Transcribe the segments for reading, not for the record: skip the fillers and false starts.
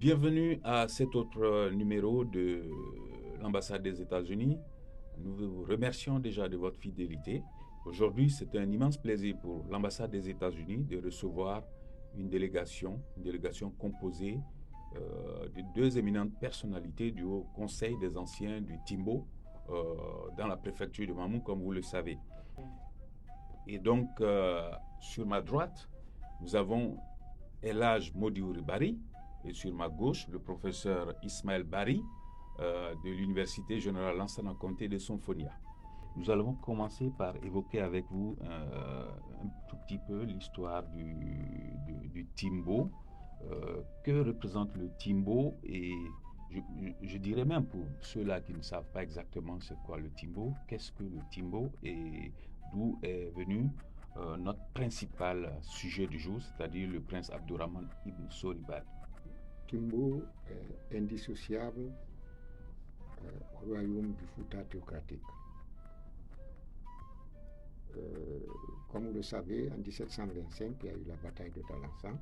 Bienvenue à cet autre numéro de l'ambassade des États-Unis. Nous vous remercions déjà de votre fidélité. Aujourd'hui, c'est un immense plaisir pour l'ambassade des États-Unis de recevoir une délégation composée de deux éminentes personnalités du Haut Conseil des anciens du Timbo dans la préfecture de Mamou, comme vous le savez. Et donc, sur ma droite, nous avons Elhaj Modiouri Bari, et sur ma gauche, le professeur Ismaël Bari de l'Université générale Lansana Conté de Sonfonia. Nous allons commencer par évoquer avec vous un tout petit peu l'histoire du Timbo. Que représente le Timbo? Et je dirais même pour ceux-là qui ne savent pas exactement c'est quoi le Timbo, qu'est-ce que le Timbo et d'où est venu notre principal sujet du jour, c'est-à-dire le prince Abdourahmane Ibn Sori Bari. Timbo est indissociable au royaume du Fouta théocratique. Comme vous le savez, en 1725, il y a eu la bataille de Talansan,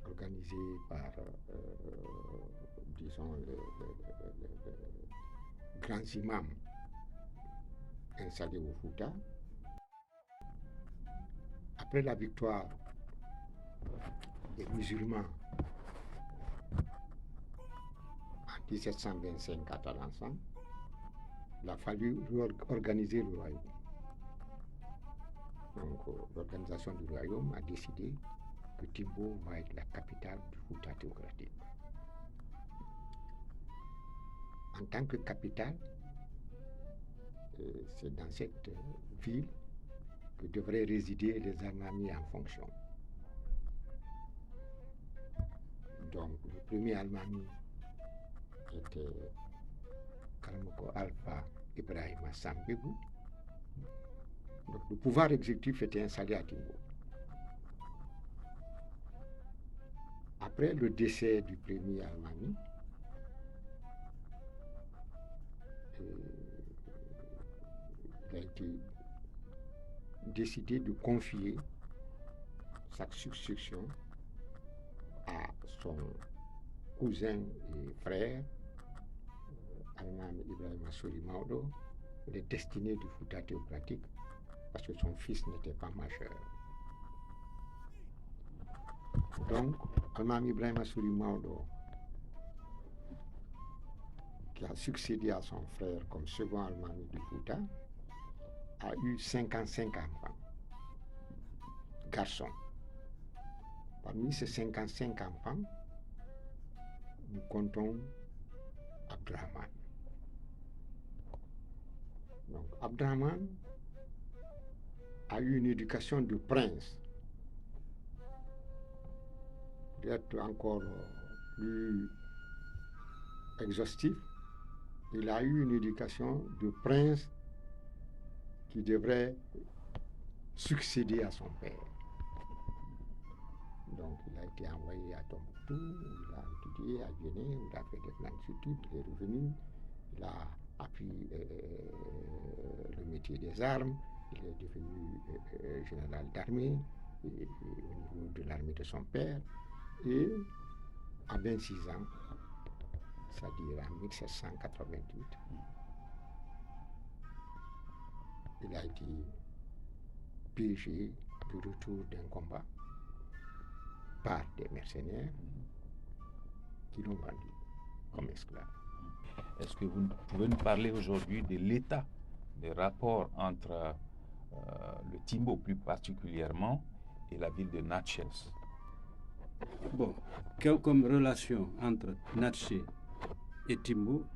organisée par, disons, les grands imams installés au Fouta. Après la victoire des musulmans en 1725 à Talansan, il a fallu organiser le royaume. Donc, l'organisation du royaume a décidé que Timbo va être la capitale du Fouta théocratique. En tant que capitale, c'est dans cette ville que devraient résider les Almamis en fonction. Donc, le premier Almami était Karamoko Alpha Ibrahima Sambegou. Donc, le pouvoir exécutif était installé à Timbo. Après le décès du premier Almami, il a été décidé de confier sa succession à son cousin et frère, Almami Ibrahima Sori Maodo, les destinées du Fouta théocratique, parce que son fils n'était pas majeur. Donc, Almami Ibrahima Sori Maodo, qui a succédé à son frère comme second Almami du Fouta, a eu 55 enfants, garçons. Parmi ces 55 enfants, nous comptons Abdrahman. Donc, Abdrahman a eu une éducation de prince. D'être encore plus exhaustif, il a eu une éducation de prince qui devrait succéder à son père. Donc, il a été envoyé à Tombouctou, il a étudié à Guinée, il a fait des grandes études, il est revenu, il a appris le métier des armes, il est devenu général d'armée au niveau de l'armée de son père, et à 26 ans, c'est-à-dire en 1788, il a été piégé du retour d'un combat par des mercenaires qui l'ont vendu comme esclave. Est-ce que vous pouvez nous parler aujourd'hui de l'état des rapports entre le Timbo plus particulièrement et la ville de Natchez? Bon, comme relation entre Natchez et Timbo,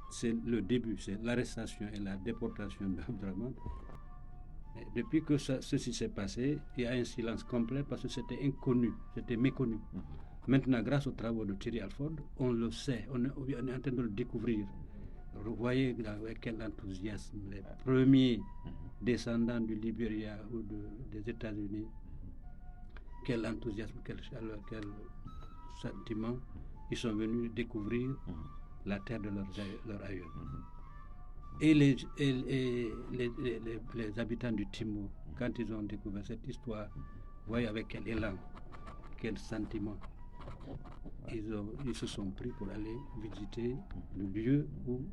c'est le début, c'est l'arrestation et la déportation d'Abdrahman. Depuis que ceci s'est passé, il y a un silence complet parce que c'était inconnu, c'était méconnu. Maintenant, grâce aux travaux de Thierry Alford, on le sait, on est en train de le découvrir. Vous voyez avec quel enthousiasme les premiers descendants du Libéria ou des États-Unis, quel enthousiasme, quelle chaleur, quel sentiment, ils sont venus découvrir la terre de leur aïeul. Et les habitants du Timbo, quand ils ont découvert cette histoire, voyez avec quel élan, quel sentiment, ils se sont pris pour aller visiter le lieu où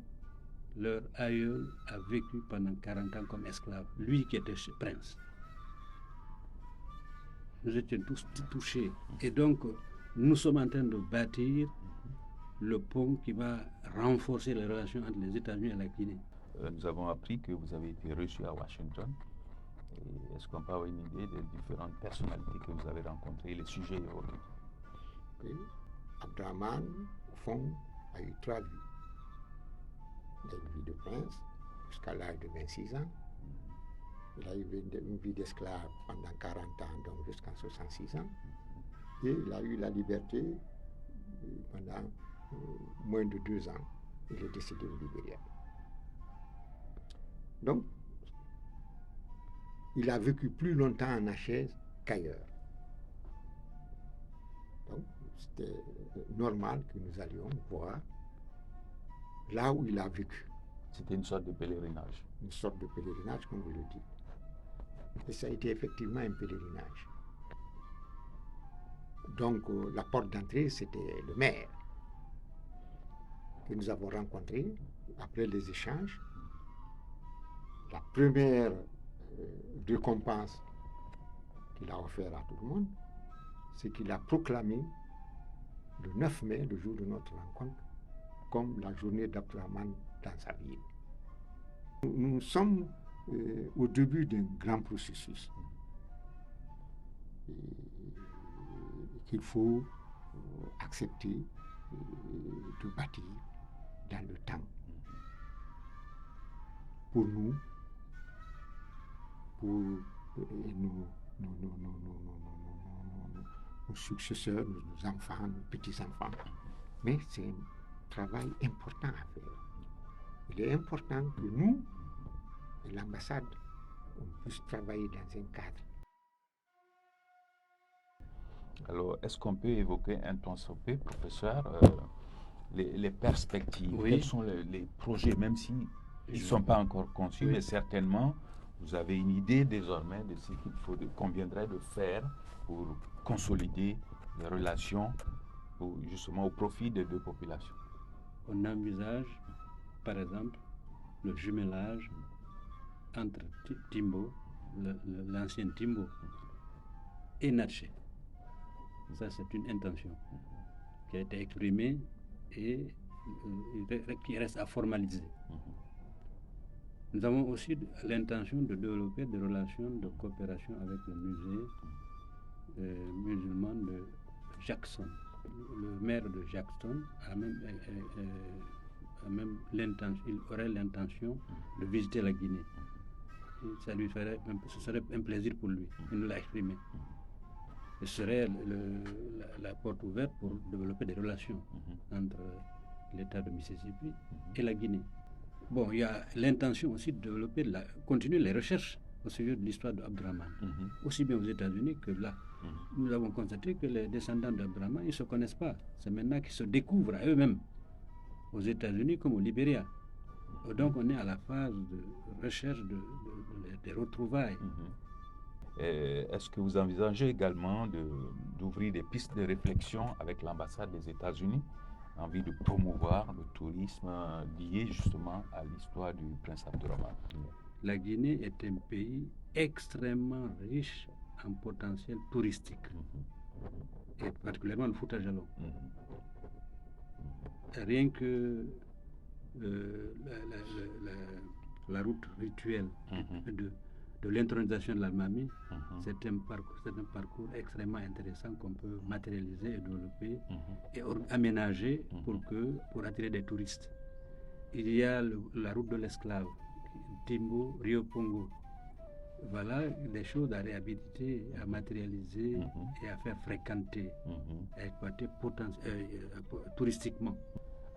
leur aïeul a vécu pendant 40 ans comme esclave, lui qui était prince. Nous étions tous touchés. Et donc, nous sommes en train de bâtir le pont qui va renforcer les relations entre les États-Unis et la Guinée. Nous avons appris que vous avez été reçu à Washington. Est-ce qu'on peut avoir une idée des différentes personnalités que vous avez rencontrées et les sujets évoqués? Oui. Abdraman, au fond, a eu 3 vies. Il a eu une vie de prince jusqu'à l'âge de 26 ans. Il a eu une vie d'esclave pendant 40 ans, donc jusqu'à 66 ans. Et il a eu la liberté pendant moins de 2 ans. Il est décédé au Libéria. Donc, il a vécu plus longtemps en Natchez qu'ailleurs. Donc, c'était normal que nous allions voir là où il a vécu. C'était une sorte de pèlerinage. Une sorte de pèlerinage, comme vous le dites. Et ça a été effectivement un pèlerinage. Donc, la porte d'entrée, c'était le maire que nous avons rencontré après les échanges. La première récompense qu'il a offert à tout le monde, c'est qu'il a proclamé le 9 mai, le jour de notre rencontre, comme la journée d'Abdraman dans sa ville. Nous sommes au début d'un grand processus qu'il faut accepter de bâtir dans le temps. Pour nous, pour nos successeurs, nos enfants, nos petits-enfants. Mais c'est un travail important à faire. Il est important que nous, et l'ambassade, on puisse travailler dans un cadre. Alors, est-ce qu'on peut évoquer un temps soit peu, professeur, les perspectives? Oui. Quels sont les projets, même si ils ne sont pas encore conçus, mais certainement, vous avez une idée désormais de ce qu'il conviendrait de faire pour consolider les relations, justement au profit des deux populations. On envisage, par exemple, le jumelage entre Timbo, l'ancien Timbo, et Natchez. Ça, c'est une intention qui a été exprimée et qui reste à formaliser. Nous avons aussi l'intention de développer des relations de coopération avec le musée musulman de Jackson. Le maire de Jackson a même l'intention, il aurait l'intention de visiter la Guinée. Et ça lui ferait, ce serait un plaisir pour lui. Il nous l'a exprimé. Ce serait la porte ouverte pour développer des relations entre l'État de Mississippi et la Guinée. Bon, il y a l'intention aussi de développer, continuer les recherches au sujet de l'histoire d'Abdraman, aussi bien aux États-Unis que là. Nous avons constaté que les descendants d'Abdraman, ils ne se connaissent pas. C'est maintenant qu'ils se découvrent à eux-mêmes, aux États-Unis comme au Libéria. Donc on est à la phase de recherche des retrouvailles. Est-ce que vous envisagez également d'ouvrir des pistes de réflexion avec l'ambassade des États-Unis en vue de promouvoir le tourisme lié justement à l'histoire du prince Abdraman? La Guinée est un pays extrêmement riche en potentiel touristique, et particulièrement le Fouta Djallon. Rien que la route rituelle de l'intronisation de l'Almami, c'est un parcours extrêmement intéressant qu'on peut matérialiser et développer et aménager pour attirer des touristes. Il y a la route de l'esclave, Timbo, Rio Pongo. Voilà des choses à réhabiliter, à matérialiser et à faire fréquenter, à exploiter touristiquement.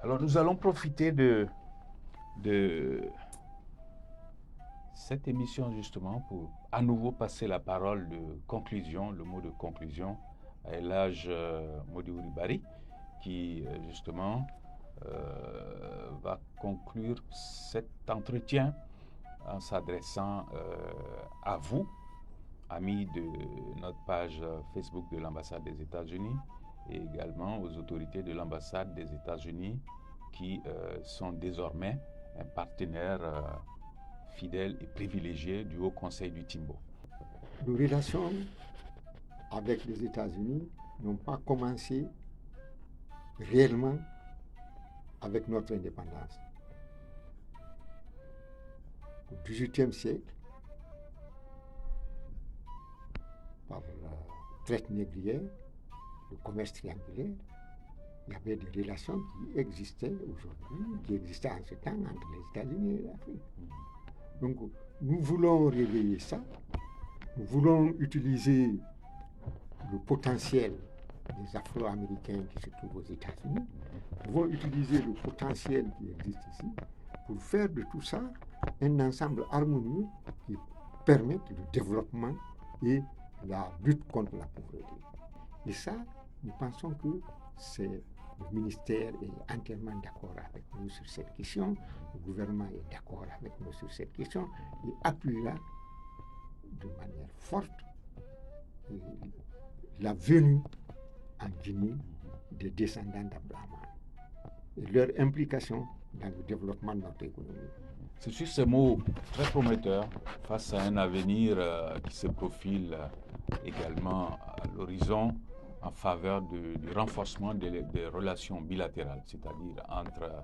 Alors nous allons profiter de cette émission justement pour à nouveau passer la parole de conclusion, le mot de conclusion à Elhadj Modibo Bari, qui justement va conclure cet entretien en s'adressant à vous, amis de notre page Facebook de l'ambassade des États-Unis, et également aux autorités de l'ambassade des États-Unis qui sont désormais un partenaire fidèle et privilégié du Haut Conseil du Timbo. Nos relations avec les États-Unis n'ont pas commencé réellement avec notre indépendance. Au XVIIIe siècle, par la traite négrière, le commerce triangulaire, il y avait des relations qui existaient aujourd'hui, qui existaient en ce temps entre les États-Unis et l'Afrique. Donc, nous voulons réveiller ça, nous voulons utiliser le potentiel des Afro-Américains qui se trouvent aux États-Unis, nous voulons utiliser le potentiel qui existe ici pour faire de tout ça un ensemble harmonieux qui permette le développement et la lutte contre la pauvreté. Et ça, nous pensons que le ministère est entièrement d'accord avec nous sur cette question, le gouvernement est d'accord avec nous sur cette question et appuiera de manière forte la venue en Guinée des descendants d'Abraham et leur implication dans le développement de notre économie. C'est sur ces mots très prometteurs, face à un avenir qui se profile également à l'horizon en faveur du renforcement des relations bilatérales, c'est-à-dire entre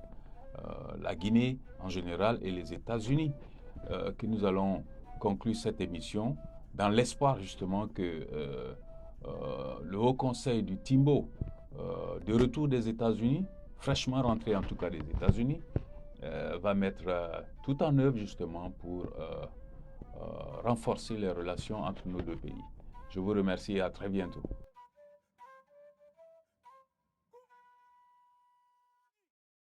la Guinée en général et les États-Unis, que nous allons conclure cette émission dans l'espoir justement que le Haut Conseil du Timbo, de retour des États-Unis, fraîchement rentré en tout cas des États-Unis, va mettre tout en œuvre justement pour renforcer les relations entre nos deux pays. Je vous remercie et à très bientôt.